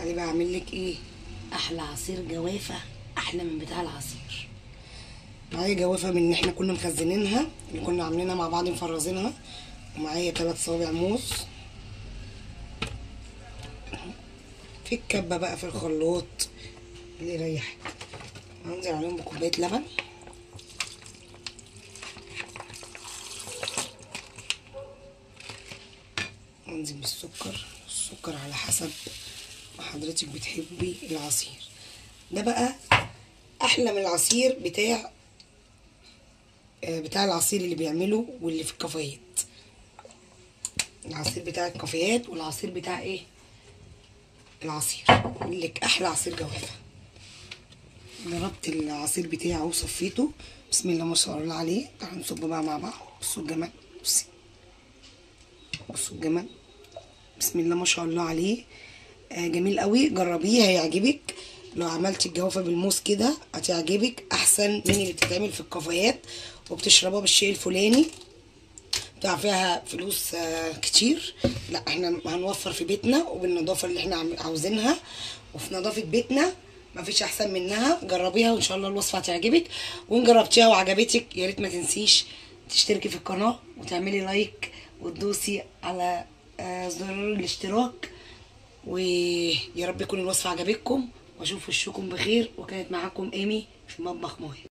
تعالي بقى اعمل لك ايه؟ احلى عصير جوافه، احلى من بتاع العصير. معايا جوافه من اللي احنا كنا مخزنينها، اللي كنا عاملينها مع بعض مفرزينها، ومعايا 3 صوابع موز. في الكبه بقى في الخلاط اللي يريحك. هنزل عليهم بكوبايه لبن، وانزل بالسكر. السكر على حسب ما حضرتك بتحبي العصير. ده بقى احلى من العصير بتاع العصير اللي بيعمله واللي في الكافيهات. العصير بتاع الكافيهات والعصير بتاع ايه؟ العصير. اقول لك احلى عصير جوافه. جربت العصير بتاعه وصفيته، بسم الله ما شاء الله عليه. تعالوا نصب بقى مع بعض. بصوا الجمال، بصي، بصوا الجمال، بسم الله ما شاء الله عليه. جميل قوي، جربيه هيعجبك. لو عملتي الجوافه بالموز كده هتعجبك احسن من اللي بتتعمل في الكافيهات وبتشربها بالشيء الفلاني، بتاع فيها فلوس كتير. لا، احنا هنوفر في بيتنا وبالنظافه اللي احنا عاوزينها، وفي نظافه بيتنا مفيش احسن منها. جربيها وان شاء الله الوصفه هتعجبك. وان جربتيها وعجبتك يا ريت ما تنسيش تشتركي في القناه وتعملي لايك وتدوسي على زرار الاشتراك. ويا رب يكون الوصفه عجبتكم، واشوف وشكم بخير. وكانت معاكم ايمي في مطبخ ماهي.